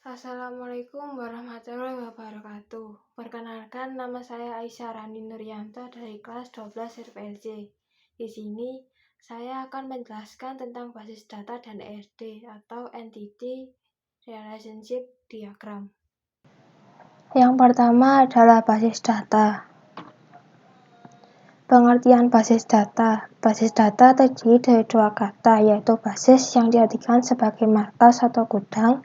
Assalamualaikum warahmatullahi wabarakatuh. Perkenalkan, nama saya Aisyah Rani Nuryanto dari kelas 12 RPLC. Di sini, saya akan menjelaskan tentang basis data dan ERD atau Entity Relationship Diagram. Yang pertama adalah basis data. Pengertian basis data. Basis data terdiri dari dua kata, yaitu basis yang diartikan sebagai markas atau gudang.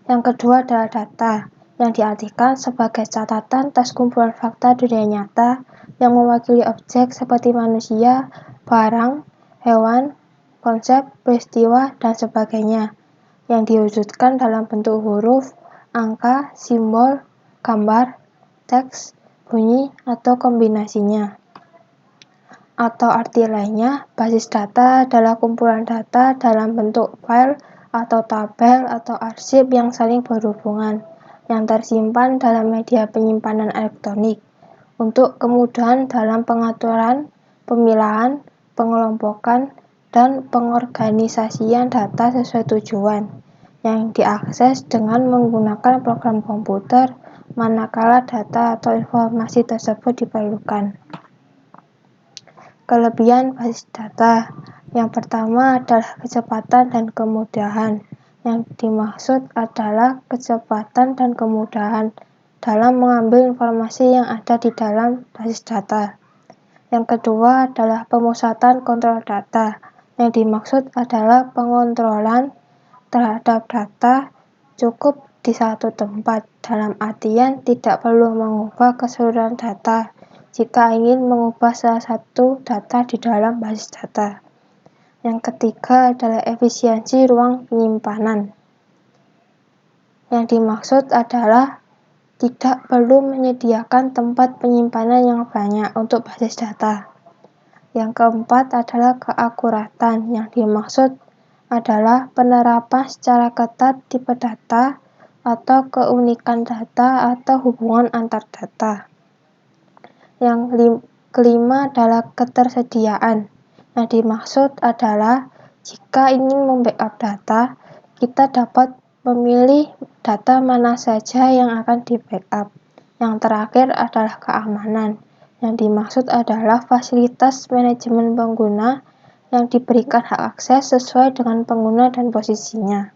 Yang kedua adalah data, yang diartikan sebagai catatan atas kumpulan fakta dunia nyata yang mewakili objek seperti manusia, barang, hewan, konsep, peristiwa, dan sebagainya, yang diwujudkan dalam bentuk huruf, angka, simbol, gambar, teks, bunyi, atau kombinasinya. Atau arti lainnya, basis data adalah kumpulan data dalam bentuk file atau tabel atau arsip yang saling berhubungan, yang tersimpan dalam media penyimpanan elektronik, untuk kemudahan dalam pengaturan, pemilahan, pengelompokan, dan pengorganisasian data sesuai tujuan, yang diakses dengan menggunakan program komputer manakala data atau informasi tersebut diperlukan. Kelebihan basis data. Yang pertama adalah kecepatan dan kemudahan. Yang dimaksud adalah kecepatan dan kemudahan dalam mengambil informasi yang ada di dalam basis data. Yang kedua adalah pemusatan kontrol data. Yang dimaksud adalah pengontrolan terhadap data cukup di satu tempat, dalam artian tidak perlu mengubah keseluruhan data jika ingin mengubah salah satu data di dalam basis data. Yang ketiga adalah efisiensi ruang penyimpanan. Yang dimaksud adalah tidak perlu menyediakan tempat penyimpanan yang banyak untuk basis data. Yang keempat adalah keakuratan. Yang dimaksud adalah penerapan secara ketat tipe data atau keunikan data atau hubungan antar data. Yang kelima adalah ketersediaan. Yang dimaksud adalah jika ingin membackup data, kita dapat memilih data mana saja yang akan di-backup. Yang terakhir adalah keamanan. Yang dimaksud adalah fasilitas manajemen pengguna yang diberikan hak akses sesuai dengan pengguna dan posisinya.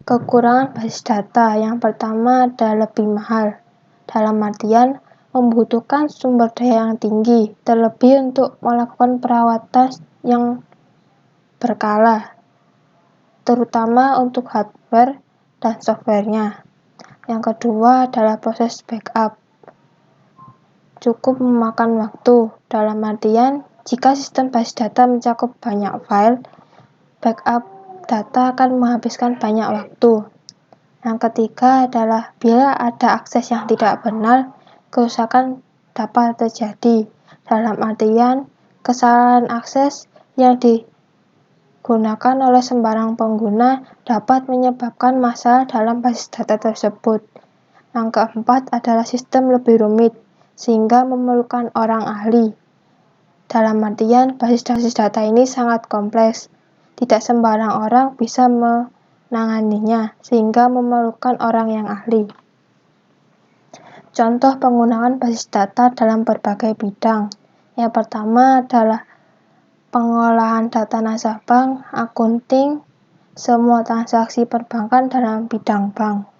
Kekurangan basis data. Yang pertama adalah lebih mahal. Dalam artian, membutuhkan sumber daya yang tinggi, terlebih untuk melakukan perawatan yang berkala, terutama untuk hardware dan softwarenya. Yang kedua adalah proses backup. Cukup memakan waktu, dalam artian jika sistem basis data mencakup banyak file, backup data akan menghabiskan banyak waktu. Yang ketiga adalah bila ada akses yang tidak benar, kerusakan dapat terjadi, dalam artian kesalahan akses yang digunakan oleh sembarang pengguna dapat menyebabkan masalah dalam basis data tersebut. Yang keempat adalah sistem lebih rumit, sehingga memerlukan orang ahli. Dalam artian basis data ini sangat kompleks, tidak sembarang orang bisa menanganinya, sehingga memerlukan orang yang ahli. Contoh penggunaan basis data dalam berbagai bidang. Yang pertama adalah pengolahan data nasabah, akunting, semua transaksi perbankan dalam bidang bank.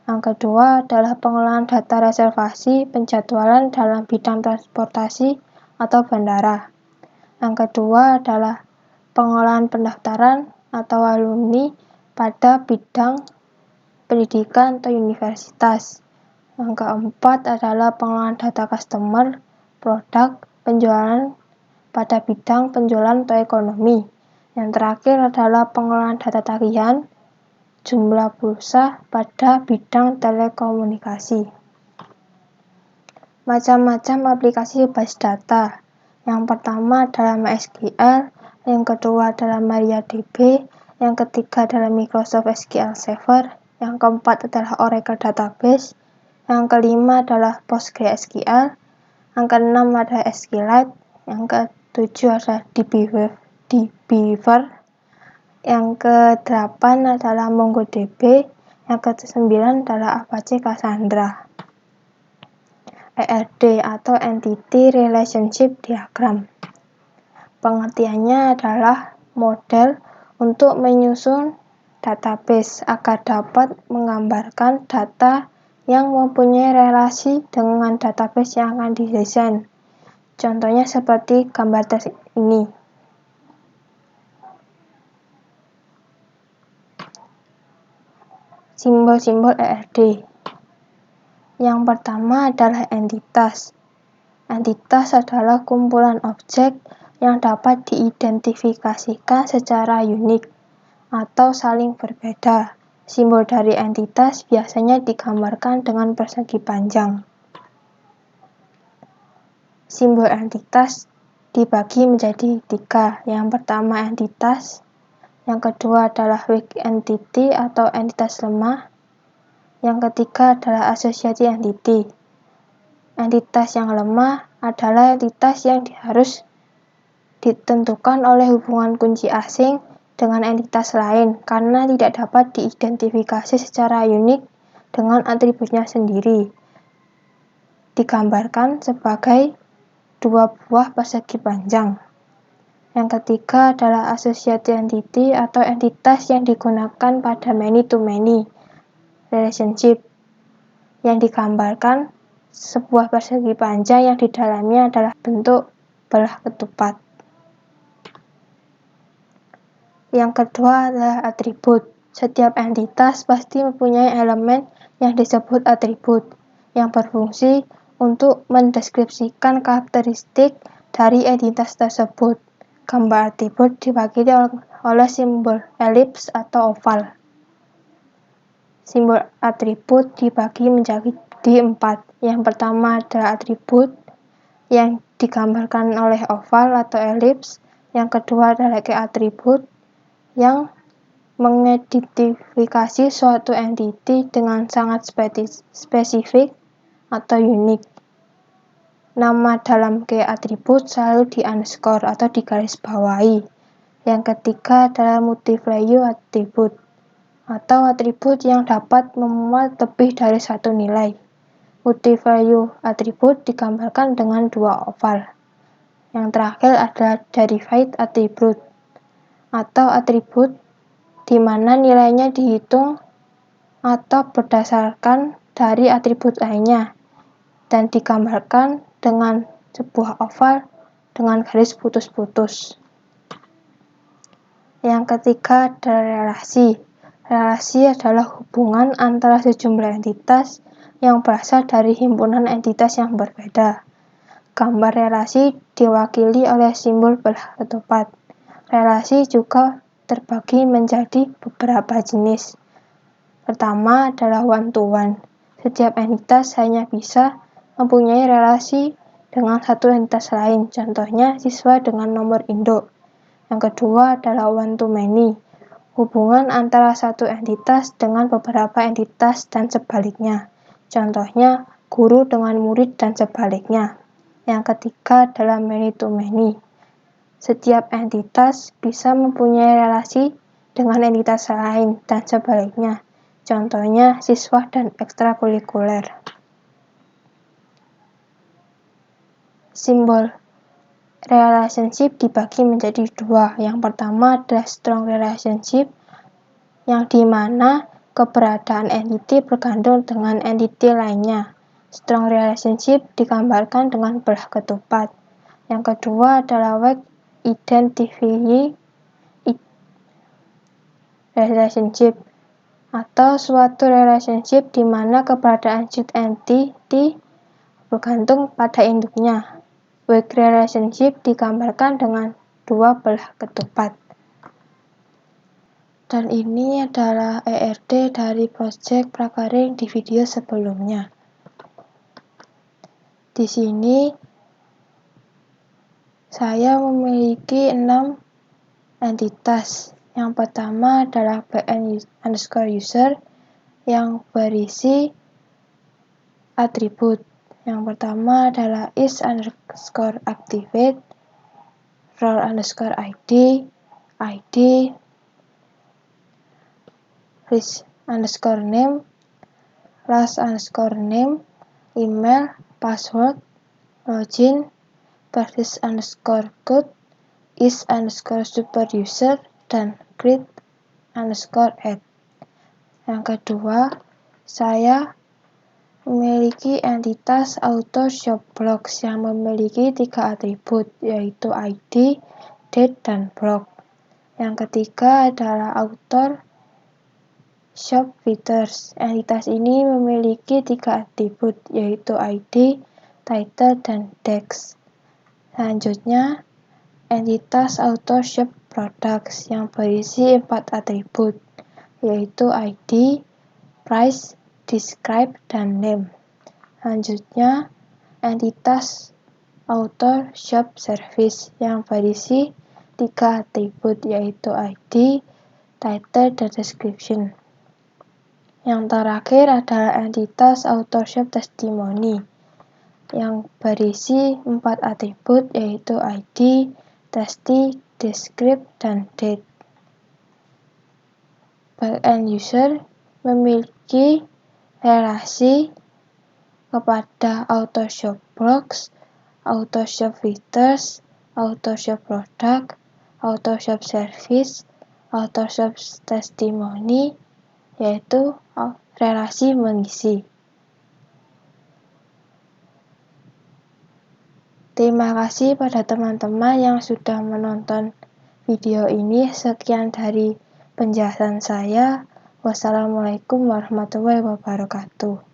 Yang kedua adalah pengolahan data reservasi, penjadwalan dalam bidang transportasi atau bandara. Yang kedua adalah pengolahan pendaftaran atau alumni pada bidang pendidikan atau universitas. Yang keempat adalah pengolahan data customer, produk, penjualan pada bidang penjualan atau ekonomi. Yang terakhir adalah pengolahan data tagihan, jumlah pulsa pada bidang telekomunikasi. Macam-macam aplikasi basis data. Yang pertama adalah MySQL, yang kedua adalah MariaDB, yang ketiga adalah Microsoft SQL Server, yang keempat adalah Oracle Database, yang kelima adalah PostgreSQL, yang keenam adalah SQLite, yang ketujuh adalah DBeaver, yang kedelapan adalah MongoDB, Yang ke-9 adalah Apache Cassandra. ERD atau Entity Relationship Diagram. Pengertiannya adalah model untuk menyusun database agar dapat menggambarkan data yang mempunyai relasi dengan database yang akan didesain. Contohnya seperti gambar ini. Simbol-simbol ERD. Yang pertama adalah entitas. Entitas adalah kumpulan objek yang dapat diidentifikasikan secara unik atau saling berbeda. Simbol dari entitas biasanya digambarkan dengan persegi panjang. Simbol entitas dibagi menjadi 3. Yang pertama entitas, yang kedua adalah weak entity atau entitas lemah, yang ketiga adalah associated entity. Entitas yang lemah adalah entitas yang harus ditentukan oleh hubungan kunci asing dengan entitas lain karena tidak dapat diidentifikasi secara unik dengan atributnya sendiri. Digambarkan sebagai 2 buah persegi panjang. Yang ketiga adalah associated entity atau entitas yang digunakan pada many-to-many relationship, yang digambarkan sebuah persegi panjang yang di dalamnya adalah bentuk belah ketupat. Yang kedua adalah atribut. Setiap entitas pasti mempunyai elemen yang disebut atribut, yang berfungsi untuk mendeskripsikan karakteristik dari entitas tersebut. Gambar atribut dibagi oleh simbol elips atau oval. Simbol atribut dibagi menjadi 4. Yang pertama adalah atribut yang digambarkan oleh oval atau elips. Yang kedua adalah atribut yang mengidentifikasi suatu entity dengan sangat spesifik atau unik. Nama dalam key atribut selalu di underscore atau digarisbawahi. Yang ketiga adalah multi-value atribut atau atribut yang dapat memuat lebih dari satu nilai. Multi-value atribut digambarkan dengan 2 oval. Yang terakhir adalah derived atribut atau atribut di mana nilainya dihitung atau berdasarkan dari atribut lainnya dan digambarkan dengan sebuah oval dengan garis putus-putus. Yang ketiga adalah relasi. Relasi adalah hubungan antara sejumlah entitas yang berasal dari himpunan entitas yang berbeda. Gambar relasi diwakili oleh simbol belah ketupat. Relasi juga terbagi menjadi beberapa jenis. Pertama adalah one-to-one. Setiap entitas hanya bisa mempunyai relasi dengan satu entitas lain, contohnya siswa dengan nomor induk. Yang kedua adalah one-to-many. Hubungan antara satu entitas dengan beberapa entitas dan sebaliknya. Contohnya guru dengan murid dan sebaliknya. Yang ketiga adalah many-to-many. Setiap entitas bisa mempunyai relasi dengan entitas lain dan sebaliknya. Contohnya siswa dan ekstrakurikuler. Simbol relationship dibagi menjadi 2. Yang pertama adalah strong relationship, yang dimana keberadaan entity bergantung dengan entity lainnya. Strong relationship digambarkan dengan belah ketupat. Yang kedua adalah weak identity relationship atau suatu relationship di mana keberadaan suatu entity bergantung pada induknya. Weak relationship digambarkan dengan 2 belah ketupat. Dan ini adalah ERD dari project Prakaring di video sebelumnya. Di sini saya memiliki 6 entitas. Yang pertama adalah bn_user yang berisi atribut. Yang pertama adalah is_activate, role_id, id, underscore name, last underscore name, email, password, login, practice underscore code, is underscore super user, dan create underscore add. Yang kedua, saya memiliki entitas author shop blogs yang memiliki 3 atribut, yaitu ID, date, dan blog. Yang ketiga adalah author shop features. Entitas ini memiliki 3 atribut, yaitu ID, title, dan text. Selanjutnya, entitas author shop products yang berisi 4 atribut, yaitu ID, price, describe, dan name. Selanjutnya, entitas author shop service yang berisi 3 atribut, yaitu ID, title, dan description. Yang terakhir adalah entitas author shop testimony yang berisi 4 atribut, yaitu ID, testi, describe, dan date. Back-end user memiliki relasi kepada author shop blogs, author shop features, author shop product, author shop service, author shop testimony, yaitu relasi mengisi. Terima kasih pada teman-teman yang sudah menonton video ini. Sekian dari penjelasan saya. Wassalamualaikum warahmatullahi wabarakatuh.